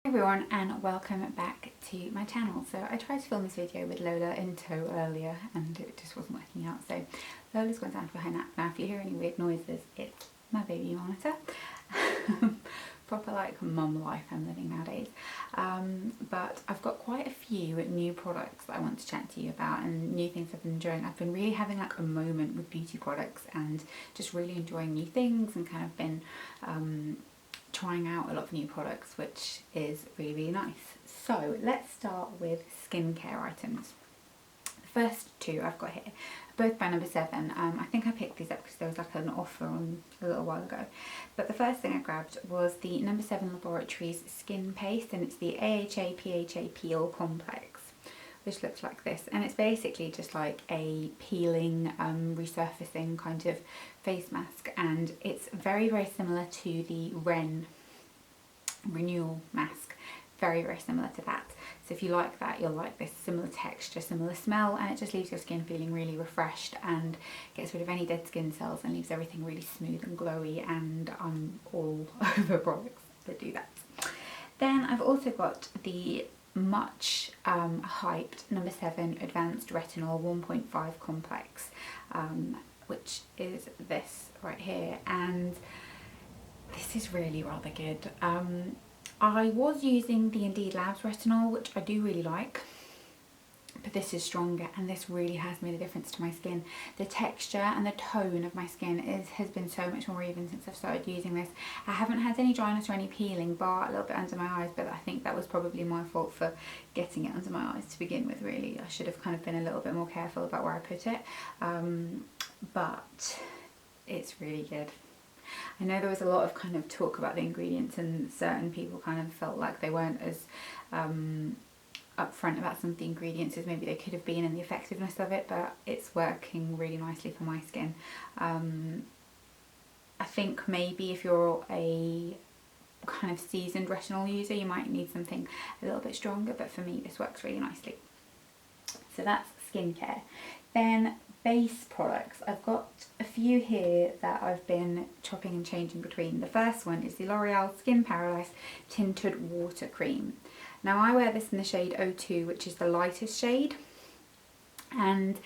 Everyone, and welcome back to my channel. So I tried to film this video with Lola in tow earlier and it just wasn't working out, so Lola's gone down for her nap. Now if you hear any weird noises, it's my baby monitor. Proper like mum life I'm living nowadays. But I've got quite a few new products that I want to chat to you about and new things I've been enjoying. I've been really having like a moment with beauty products and just really enjoying new things and kind of been trying out a lot of new products, which is really nice. So let's start with skincare items. The first two I've got here, both by Number 7. I think I picked these up because there was like an offer on a little while ago. But the first thing I grabbed was the Number 7 Laboratories Skin Paste, and it's the AHA PHA Peel Complex, which looks like this, and it's basically just like a peeling, resurfacing kind of face mask, and it's very similar to the Renewal mask, very similar to that. So if you like that, you'll like this. Similar texture, similar smell, and it just leaves your skin feeling really refreshed and gets rid of any dead skin cells and leaves everything really smooth and glowy, and I'm all over products that do that. Then I've also got the much hyped Number 7 Advanced Retinol 1.5 Complex, which is this right here, and this is really rather good. I was using the Indeed Labs Retinol, which I do really like, but this is stronger and this really has made a difference to my skin. The texture and the tone of my skin has been so much more even since I've started using this. I haven't had any dryness or any peeling, bar a little bit under my eyes, but I think that was probably my fault for getting it under my eyes to begin with, really. I should have kind of been a little bit more careful about where I put it, but it's really good. I know there was a lot of kind of talk about the ingredients, and certain people kind of felt like they weren't as upfront about some of the ingredients as maybe they could have been, and the effectiveness of it, but it's working really nicely for my skin. I think maybe if you're a kind of seasoned retinol user, you might need something a little bit stronger, but for me this works really nicely. So that's skincare. Then base products. I've got a few here that I've been chopping and changing between. The first one is the L'Oreal Skin Paradise Tinted Water Cream. Now I wear this in the shade 02, which is the lightest shade, and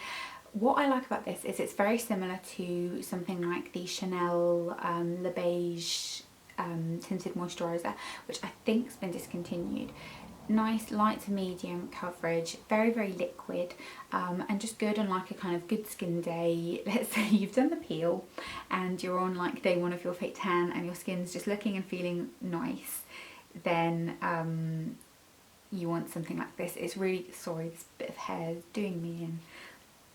what I like about this is it's very similar to something like the Chanel Le Beige Tinted Moisturiser, which I think's been discontinued. Nice light to medium coverage, very liquid, and just good on like a kind of good skin day. Let's say you've done the peel and you're on like day 1 of your fake tan and your skin's just looking and feeling nice, then you want something like this. It's really, sorry, this bit of hair is doing me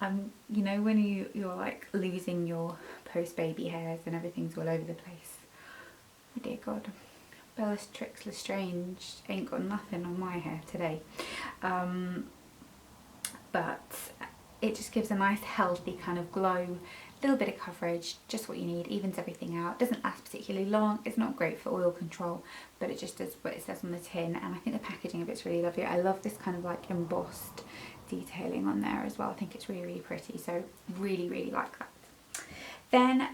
in. You know when you're like losing your post-baby hairs and everything's all over the place? Oh dear God. Bellatrix Lestrange ain't got nothing on my hair today, but it just gives a nice healthy kind of glow, little bit of coverage, just what you need, evens everything out, doesn't last particularly long, it's not great for oil control, but it just does what it says on the tin, and I think the packaging of it's really lovely. I love this kind of like embossed detailing on there as well. I think it's really pretty, so really like that. Then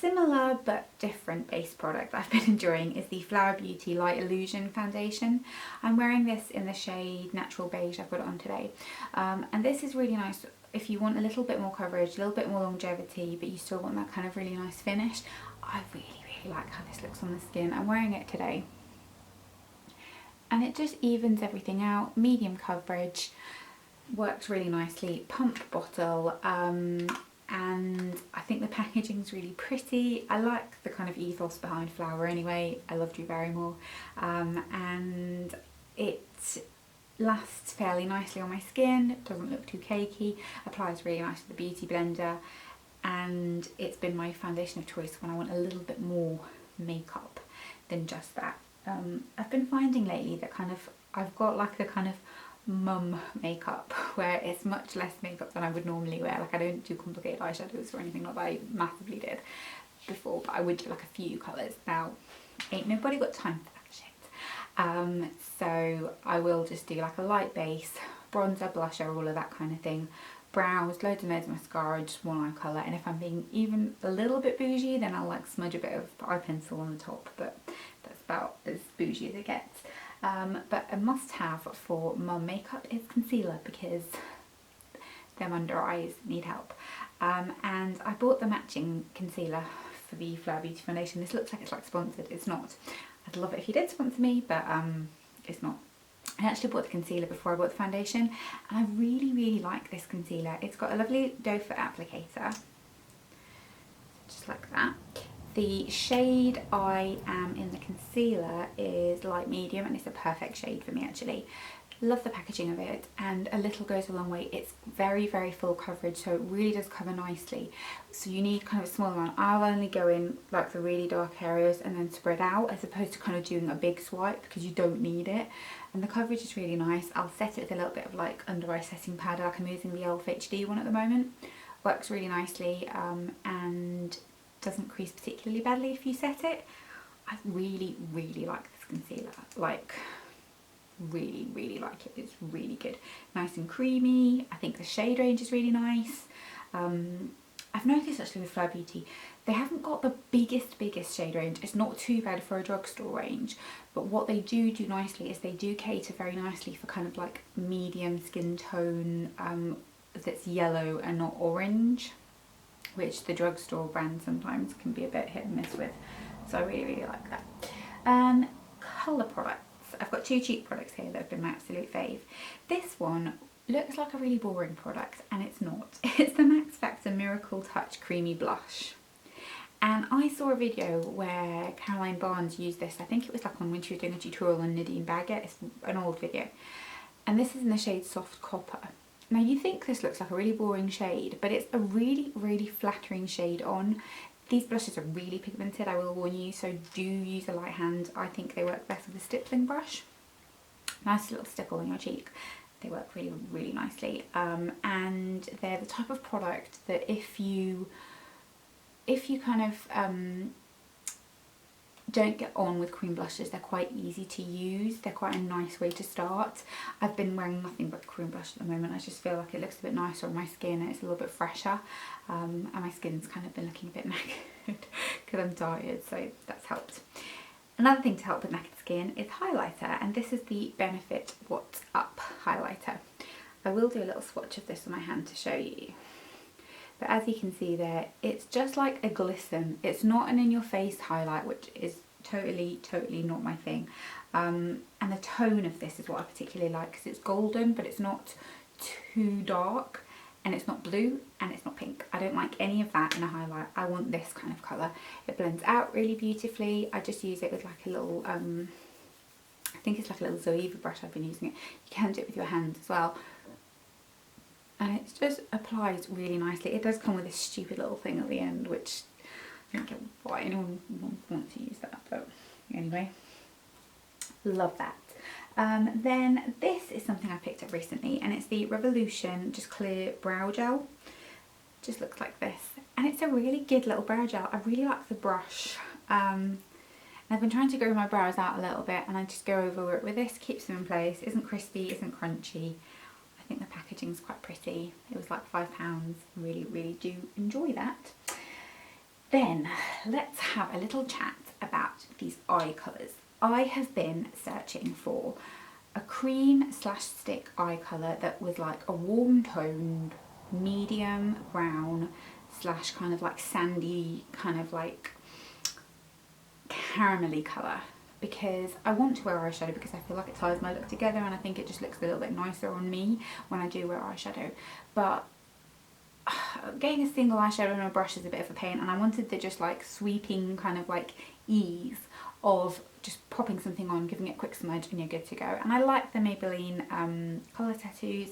similar but different base product I've been enjoying is the Flower Beauty Light Illusion Foundation. I'm wearing this in the shade Natural Beige. I've got it on today, and this is really nice if you want a little bit more coverage, a little bit more longevity, but you still want that kind of really nice finish. I really like how this looks on the skin. I'm wearing it today and it just evens everything out. Medium coverage, works really nicely, pump bottle, and I think the packaging is really pretty. I like the kind of ethos behind Flower anyway. I love Drew Barrymore, and it lasts fairly nicely on my skin. It doesn't look too cakey, applies really nice with the beauty blender, and it's been my foundation of choice when I want a little bit more makeup than just that. I've been finding lately that kind of I've got like the kind of mum makeup where it's much less makeup than I would normally wear. Like I don't do complicated eyeshadows or anything like that. I massively did before, but I would do like a few colours. Now ain't nobody got time for that shit, so I will just do like a light base, bronzer, blusher, all of that kind of thing, brows, loads and loads of mascara, just one eye colour, and if I'm being even a little bit bougie then I'll like smudge a bit of eye pencil on the top, but that's about as bougie as it gets. But a must-have for mum makeup is concealer, because them under eyes need help. And I bought the matching concealer for the Flower Beauty foundation. This looks like it's like sponsored. It's not. I'd love it if you did sponsor me, but it's not. I actually bought the concealer before I bought the foundation, and I really like this concealer. It's got a lovely doe foot applicator, just like that. The shade I am in the concealer is light medium, and it's a perfect shade for me actually. Love the packaging of it, and a little goes a long way. It's very full coverage, so it really does cover nicely. So you need kind of a small amount. I'll only go in like the really dark areas and then spread out, as opposed to kind of doing a big swipe, because you don't need it. And the coverage is really nice. I'll set it with a little bit of like under eye setting powder, like I'm using the e.l.f. HD one at the moment. Works really nicely, and doesn't crease particularly badly if you set it. I really like this concealer. Like, really like it. It's really good. Nice and creamy. I think the shade range is really nice. I've noticed actually with Flower Beauty, they haven't got the biggest shade range. It's not too bad for a drugstore range, but what they do nicely is they do cater very nicely for kind of like medium skin tone that's yellow and not orange, which the drugstore brand sometimes can be a bit hit and miss with. So I really like that. Colour products. I've got two cheap products here that have been my absolute fave. This one looks like a really boring product, and it's not. It's the Max Factor Miracle Touch Creamy Blush. And I saw a video where Caroline Barnes used this. I think it was like when she was doing a tutorial on Nadine Baggett. It's an old video. And this is in the shade Soft Copper. Now you think this looks like a really boring shade, but it's a really flattering shade on. These blushes are really pigmented, I will warn you, so do use a light hand. I think they work best with a stippling brush. Nice little stipple on your cheek. They work really nicely. And they're the type of product that if you kind of don't get on with cream blushes, they're quite easy to use. They're quite a nice way to start. I've been wearing nothing but cream blush at the moment. I just feel like it looks a bit nicer on my skin, and it's a little bit fresher. And my skin's kind of been looking a bit knackered because I'm tired, so that's helped. Another thing to help with knackered skin is highlighter, and this is the Benefit What's Up highlighter. I will do a little swatch of this on my hand to show you. But as you can see there, it's just like a glisten. It's not an in-your-face highlight, which is totally not my thing. And the tone of this is what I particularly like, because it's golden, but it's not too dark, and it's not blue, and it's not pink. I don't like any of that in a highlight. I want this kind of colour. It blends out really beautifully. I just use it with like a little, I think it's like a little Zoeva brush I've been using it. You can do it with your hands as well. And it just applies really nicely. It does come with this stupid little thing at the end, which I don't get why anyone would want to use that, but anyway, love that. Then this is something I picked up recently, and it's the Revolution Just Clear Brow Gel. Just looks like this, and it's a really good little brow gel. I really like the brush. And I've been trying to grow my brows out a little bit, and I just go over it with this, keeps them in place, isn't crispy, isn't crunchy. I think the packaging's quite pretty. It was like £5. Really do enjoy that. Then let's have a little chat about these eye colours. I have been searching for a cream / stick eye colour that was like a warm toned medium brown / kind of like sandy, kind of like caramelly colour, because I want to wear eyeshadow because I feel like it ties my look together, and I think it just looks a little bit nicer on me when I do wear eyeshadow. But getting a single eyeshadow on a brush is a bit of a pain, and I wanted the just like sweeping kind of like ease of just popping something on, giving it a quick smudge, and you're good to go. And I like the Maybelline colour tattoos,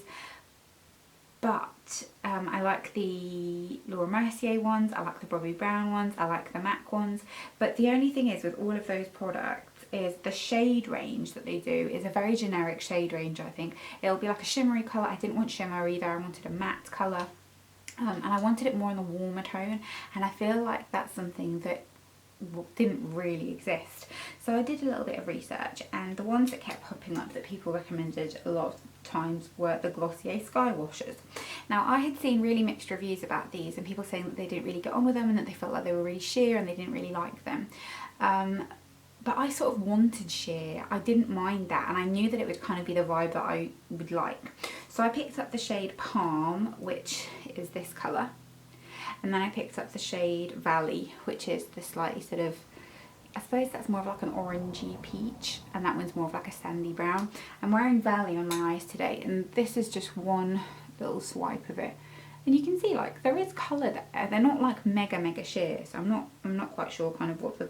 but I like the Laura Mercier ones, I like the Bobbi Brown ones, I like the MAC ones. But the only thing is with all of those products is the shade range that they do is a very generic shade range, I think. It'll be like a shimmery colour. I didn't want shimmer either, I wanted a matte colour. And I wanted it more in the warmer tone, and I feel like that's something that didn't really exist. So I did a little bit of research, and the ones that kept popping up that people recommended a lot of times were the Glossier skywashers. Now I had seen really mixed reviews about these, and people saying that they didn't really get on with them, and that they felt like they were really sheer and they didn't really like them. but I sort of wanted sheer. I didn't mind that, and I knew that it would kind of be the vibe that I would like. So I picked up the shade Palm, which is this colour, and then I picked up the shade Valley, which is the slightly sort of, I suppose that's more of like an orangey peach, and that one's more of like a sandy brown. I'm wearing Valley on my eyes today, and this is just one little swipe of it. And you can see like there is colour there. They're not like mega sheer, so I'm not quite sure kind of what the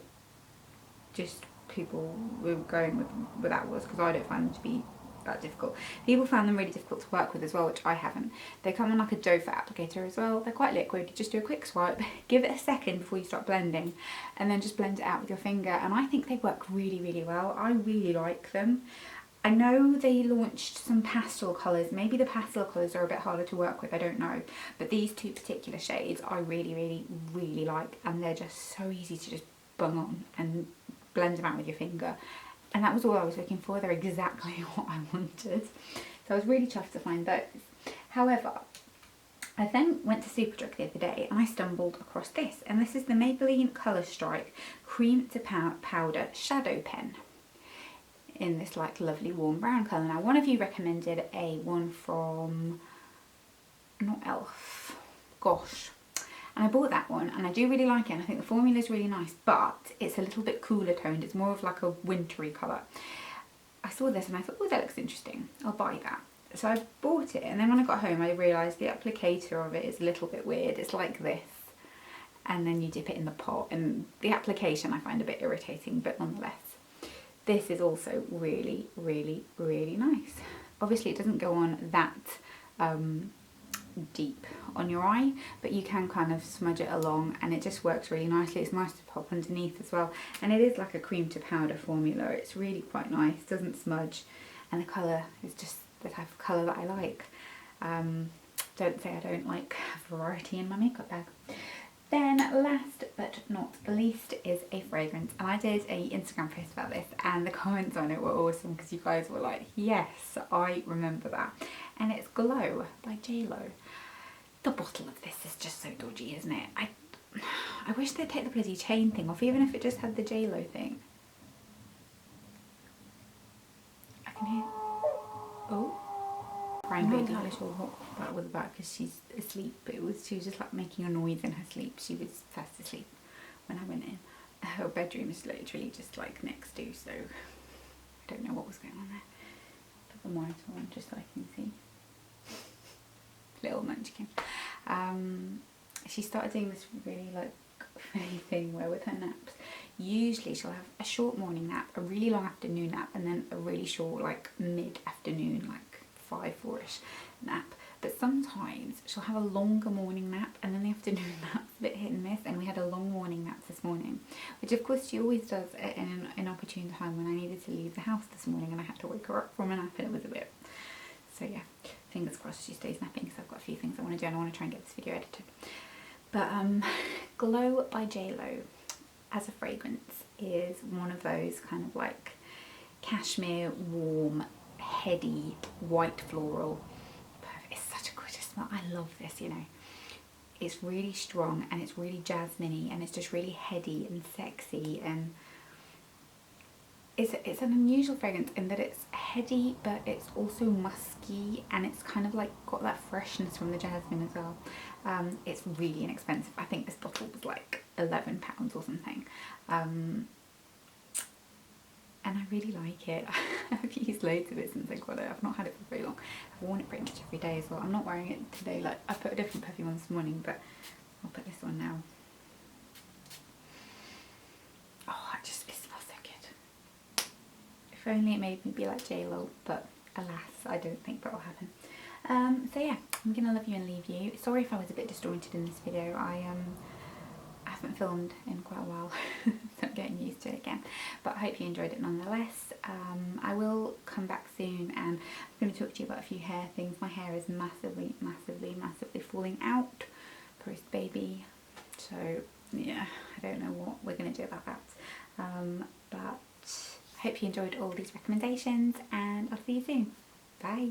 just people were going with that was, because I don't find them to be that difficult. People found them really difficult to work with as well, which I haven't. They come in like a doe foot applicator as well. They're quite liquid. You just do a quick swipe, give it a second before you start blending, and then just blend it out with your finger. And I think they work really well. I really like them. I know they launched some pastel colours. Maybe the pastel colours are a bit harder to work with, I don't know. But these two particular shades I really like, and they're just so easy to just bung on and blend them out with your finger. And that was all I was looking for. They're exactly what I wanted. So I was really chuffed to find those. However, I then went to Superdrug the other day and I stumbled across this. And this is the Maybelline Colour Strike Cream to Powder Shadow Pen, in this like lovely warm brown colour. Now one of you recommended a one from, not Elf, Gosh. And I bought that one, and I do really like it, and I think the formula is really nice, but it's a little bit cooler toned. It's more of like a wintry colour. I saw this and I thought, oh, that looks interesting. I'll buy that. So I bought it, and then when I got home I realised the applicator of it is a little bit weird. It's like this, and then you dip it in the pot, and the application I find a bit irritating, but nonetheless. This is also really nice. Obviously it doesn't go on that deep on your eye, but you can kind of smudge it along, and it just works really nicely. It's nice to pop underneath as well, and it is like a cream to powder formula. It's really quite nice, doesn't smudge, and the colour is just the type of colour that I like. Don't say I don't like variety in my makeup bag. Then last but not least is a fragrance, and I did a Instagram post about this, and the comments on it were awesome because you guys were like, yes, I remember that. And it's Glow by JLo. The bottle of this is just so dodgy, isn't it? I wish they'd take the bloody chain thing off, even if it just had the JLo thing. I can hear, oh, crying baby. I'm not sure what that was about because she's asleep. She was just like making a noise in her sleep. She was fast asleep when I went in. Her bedroom is literally just like next to, so I don't know what was going on there. Put the monitor on just so I can see. Little munchkin. She started doing this really like funny thing where with her naps, usually she'll have a short morning nap, a really long afternoon nap, and then a really short like mid-afternoon, like 4-ish nap. But sometimes she'll have a longer morning nap, and then the afternoon nap's a bit hit and miss, and we had a long morning nap this morning, which of course she always does in an opportune time when I needed to leave the house this morning and I had to wake her up from a nap, and it was a bit, so yeah, fingers crossed she stays napping, because I've got a few things I want to do and I want to try and get this video edited. But Glow by JLo as a fragrance is one of those kind of like cashmere, warm, heady, white floral. It's such a gorgeous smell. I love this, you know. It's really strong and it's really jasmine-y, and it's just really heady and sexy, and it's an unusual fragrance in that it's heady but it's also musky, and it's kind of like got that freshness from the jasmine as well. It's really inexpensive. I think this bottle was like £11 or something, and I really like it. I've used loads of it since I got it. I've not had it for very long. I've worn it pretty much every day as well. I'm not wearing it today. Like, I put a different perfume on this morning, but I'll put this on now. Oh, it smells so good. If only it made me be like JLo, but alas, I don't think that will happen. So yeah, I'm gonna love you and leave you. Sorry if I was a bit disjointed in this video. I haven't filmed in quite a while, so I'm getting used to it again, but I hope you enjoyed it nonetheless. I will come back soon, and I'm going to talk to you about a few hair things. My hair is massively falling out, post baby, so yeah, I don't know what we're going to do about that, but I hope you enjoyed all these recommendations, and I'll see you soon. Bye.